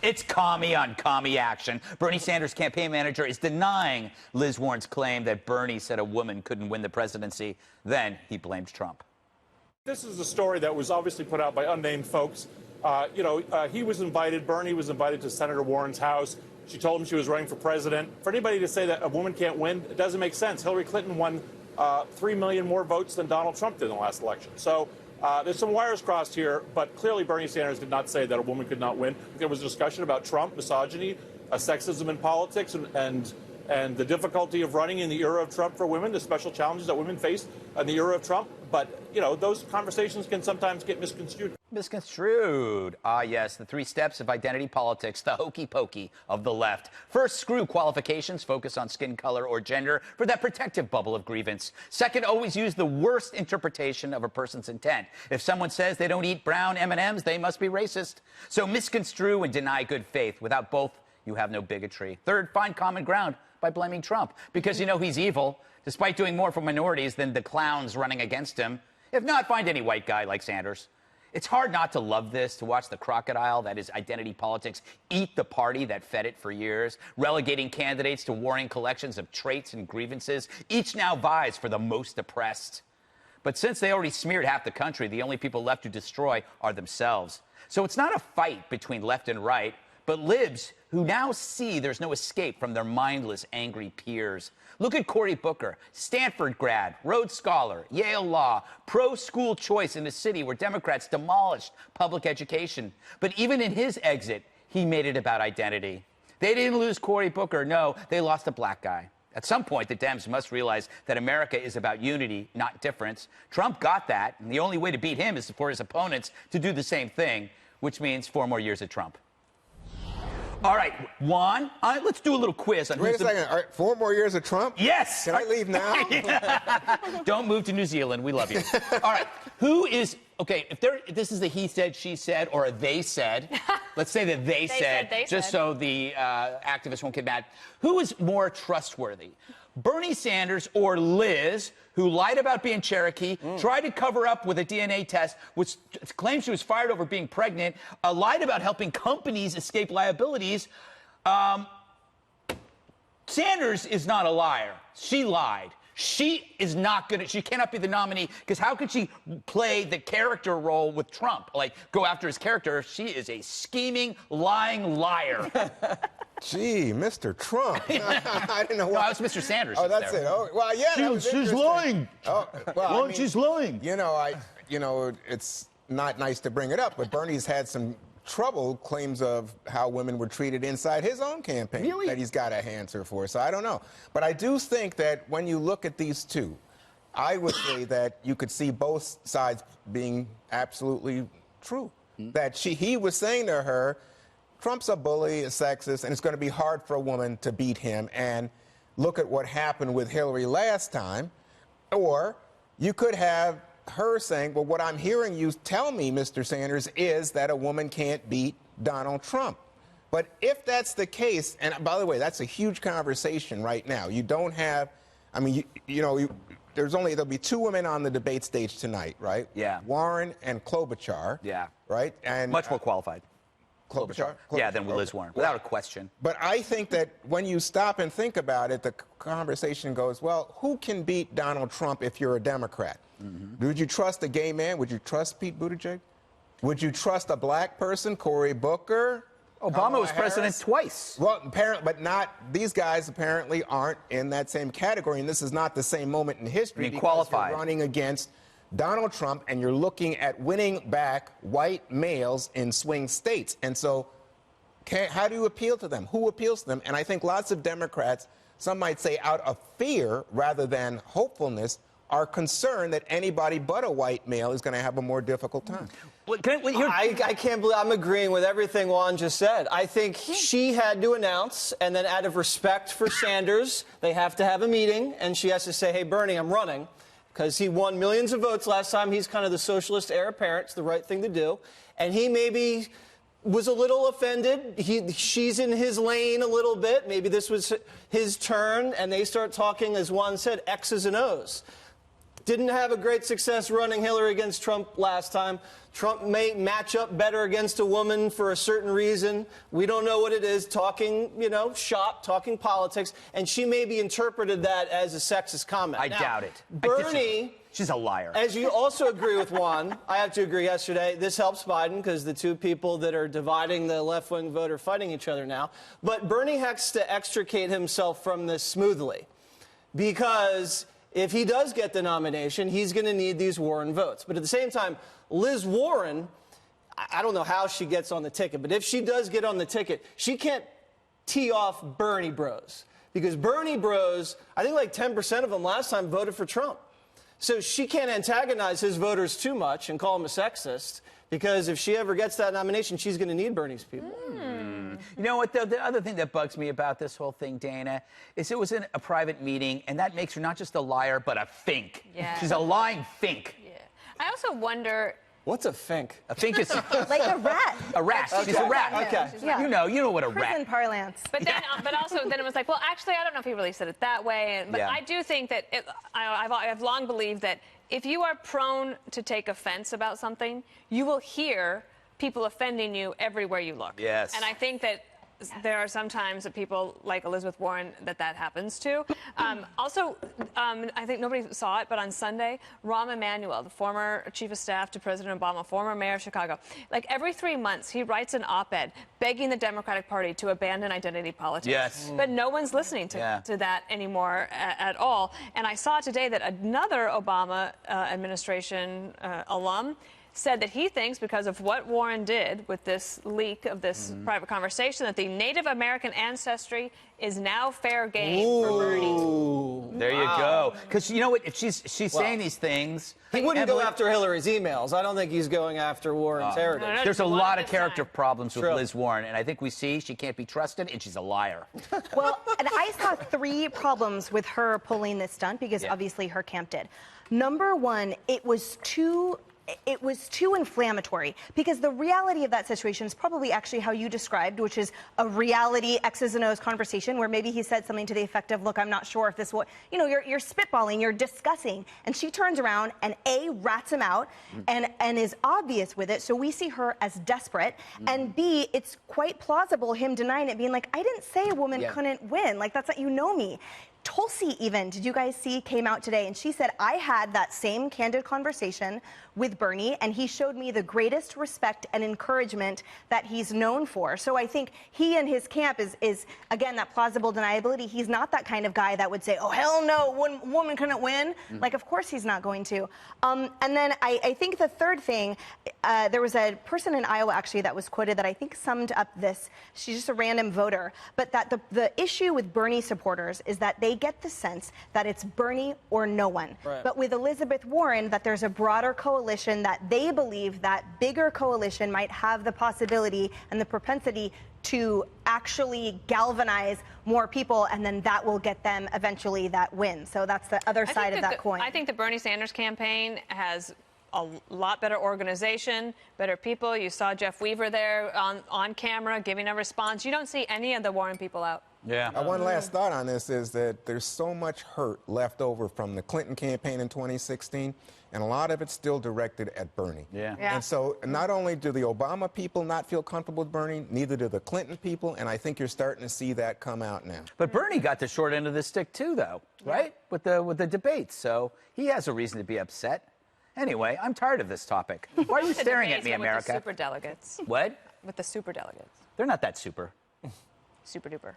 It's commie on commie action. Bernie Sanders' campaign manager is denying Liz Warren's claim that Bernie said a woman couldn't win the presidency. Then he blamed Trump. This is a story that was obviously put out by unnamed folks. He was invited, Bernie was invited to Senator Warren's house. She told him she was running for president. For anybody to say that a woman can't win, it doesn't make sense. Hillary Clinton won 3 million more votes than Donald Trump did in the last election. So there's some wires crossed here, but clearly Bernie Sanders did not say that a woman could not win. There was a discussion about Trump, misogyny, sexism in politics, and the difficulty of running in the era of Trump for women, the special challenges that women face in the era of Trump. But, those conversations can sometimes get misconstrued. Misconstrued. Ah, yes, the 3 steps of identity politics, the hokey pokey of the left. First, screw qualifications, focus on skin color or gender for that protective bubble of grievance. Second, always use the worst interpretation of a person's intent. If someone says they don't eat brown M&Ms, they must be racist. So misconstrue and deny good faith. Without both, you have no bigotry. Third, find common ground by blaming Trump, because he's evil, despite doing more for minorities than the clowns running against him. If not, find any white guy like Sanders. It's hard not to love this, to watch the crocodile that is identity politics eat the party that fed it for years, relegating candidates to warring collections of traits and grievances. Each now vies for the most oppressed. But since they already smeared half the country, the only people left to destroy are themselves. So it's not a fight between left and right, but libs who now see there's no escape from their mindless, angry peers. Look at Cory Booker, Stanford grad, Rhodes Scholar, Yale Law, pro-school choice in a city where Democrats demolished public education. But even in his exit, he made it about identity. They didn't lose Cory Booker, no, they lost a black guy. At some point, the Dems must realize that America is about unity, not difference. Trump got that, and the only way to beat him is for his opponents to do the same thing, which means 4 more years of Trump. All right, Juan, let's do a little quiz. On Wait a second. All right, 4 more years of Trump? Yes. Can I leave now? Don't move to New Zealand. We love you. All right, if this is a he said, she said, or a they said. Let's say that they said, just so the activists won't get mad. Who is more trustworthy? Bernie Sanders or Liz, who lied about being Cherokee, tried to cover up with a DNA test, which claims she was fired over being pregnant, lied about helping companies escape liabilities. Sanders is not a liar. She lied. She cannot be the nominee, because how could she play the character role with Trump? Like, go after his character. She is a scheming, lying liar. Gee, Mr. Trump. I didn't know what. No, I was Mr. Sanders. Oh, that's it. Oh, well, yeah. She's lying. Oh, well, she's lying. It's not nice to bring it up, but Bernie's had some claims of how women were treated inside his own campaign. Really? That he's got to answer for. So I don't know. But I do think that when you look at these two, I would say that you could see both sides being absolutely true. That he was saying to her, Trump's a bully, a sexist, and it's going to be hard for a woman to beat him. And look at what happened with Hillary last time. Or you could have her saying, well, what I'm hearing you tell me, Mr. Sanders, is that a woman can't beat Donald Trump. But if that's the case, and by the way, that's a huge conversation right now. You don't have, there'll be 2 women on the debate stage tonight, right? Yeah. Warren and Klobuchar. Yeah. Right? And much more qualified. Klobuchar? Yeah, than Liz Warren, without a question. But I think that when you stop and think about it, the conversation goes, well, who can beat Donald Trump if you're a Democrat? Would you trust a gay man? Would you trust Pete Buttigieg? Would you trust a black person, Cory Booker? Obama was president twice. Well, apparently, but not these guys. Apparently, aren't in that same category, and this is not the same moment in history. Because qualified. You're running against Donald Trump, and you're looking at winning back white males in swing states. And so, how do you appeal to them? Who appeals to them? And I think lots of Democrats, some might say out of fear rather than hopefulness, are concerned that anybody but a white male is going to have a more difficult time. I can't believe I'm agreeing with everything Juan just said. I think she had to announce, and then out of respect for Sanders, they have to have a meeting, and she has to say, hey, Bernie, I'm running, because he won millions of votes last time. He's kind of the socialist heir apparent. It's the right thing to do. And he maybe was a little offended. She's in his lane a little bit. Maybe this was his turn, and they start talking, as Juan said, X's and O's. didn't have a great success running Hillary against Trump last time. Trump may match up better against a woman for a certain reason. We don't know what it is, talking, shop, talking politics, and she may be interpreted that as a sexist comment. I doubt it. Bernie... She's a liar. As you also agree with Juan, I have to agree yesterday, this helps Biden because the two people that are dividing the left-wing vote are fighting each other now. But Bernie has to extricate himself from this smoothly because if he does get the nomination, he's going to need these Warren votes. But at the same time, Liz Warren, I don't know how she gets on the ticket, but if she does get on the ticket, she can't tee off Bernie bros because Bernie bros, I think like 10% of them last time voted for Trump. So she can't antagonize his voters too much and call him a sexist because if she ever gets that nomination, she's going to need Bernie's people. You know what, though? The other thing that bugs me about this whole thing, Dana, is it was in a private meeting, and that makes her not just a liar, but a fink. Yeah. She's a lying fink. Yeah. I also wonder... What's a fink? A fink is... Like a rat. A rat. Okay. She's a rat. Okay. Yeah. You know what a Prison rat... parlance. But then, but also, then it was like, well, actually, I don't know if he really said it that way. But Yeah. I do think that I've long believed that if you are prone to take offense about something, you will hear people offending you everywhere you look. Yes. And I think that there are sometimes that people like Elizabeth Warren that happens to. Also, I think nobody saw it, but on Sunday, Rahm Emanuel, the former chief of staff to President Obama, former mayor of Chicago, like every 3 months, he writes an op-ed begging the Democratic Party to abandon identity politics. Yes. But no one's listening to that anymore at all. And I saw today that another Obama administration alum said that he thinks because of what Warren did with this leak of this private conversation that the Native American ancestry is now fair game for Bernie. There you go. Because you know what? If she's saying these things... He wouldn't go after Hillary's emails. I don't think he's going after Warren's heritage. No, There's a lot of 100%. character problems with True. Liz Warren, and I think we see she can't be trusted, and she's a liar. Well, and I saw 3 problems with her pulling this stunt because obviously her camp did. Number 1, it was too inflammatory because the reality of that situation is probably actually how you described, which is a reality X's and O's conversation where maybe he said something to the effect of, look, I'm not sure if this will, you're spitballing, you're discussing. And she turns around and A, rats him out and is obvious with it. So we see her as desperate. And B, it's quite plausible him denying it, being like, I didn't say a woman couldn't win. Like, that's not, me. Tulsi even, did you guys see, came out today and she said, I had that same candid conversation with Bernie and he showed me the greatest respect and encouragement that he's known for. So I think he and his camp is again, that plausible deniability. He's not that kind of guy that would say, oh, hell no, one woman couldn't win. Like, of course he's not going to. And then I think the third thing, there was a person in Iowa actually that was quoted that I think summed up this. She's just a random voter. But that the issue with Bernie supporters is that they get the sense that it's Bernie or no one. Right. But with Elizabeth Warren, that there's a broader coalition, that they believe that bigger coalition might have the possibility and the propensity to actually galvanize more people, and then that will get them eventually that win. So that's the other side of that coin. I think the Bernie Sanders campaign has a lot better organization, better people. You saw Jeff Weaver there on camera giving a response. You don't see any of the Warren people out. Yeah. One last thought on this is that there's so much hurt left over from the Clinton campaign in 2016, and a lot of it's still directed at Bernie. Yeah. And so not only do the Obama people not feel comfortable with Bernie, neither do the Clinton people, and I think you're starting to see that come out now. But Bernie got the short end of the stick, too, though, right? With the debates. So he has a reason to be upset. Anyway, I'm tired of this topic. Why are you staring at me, America? With the superdelegates. What? With the superdelegates. They're not that super. Super duper.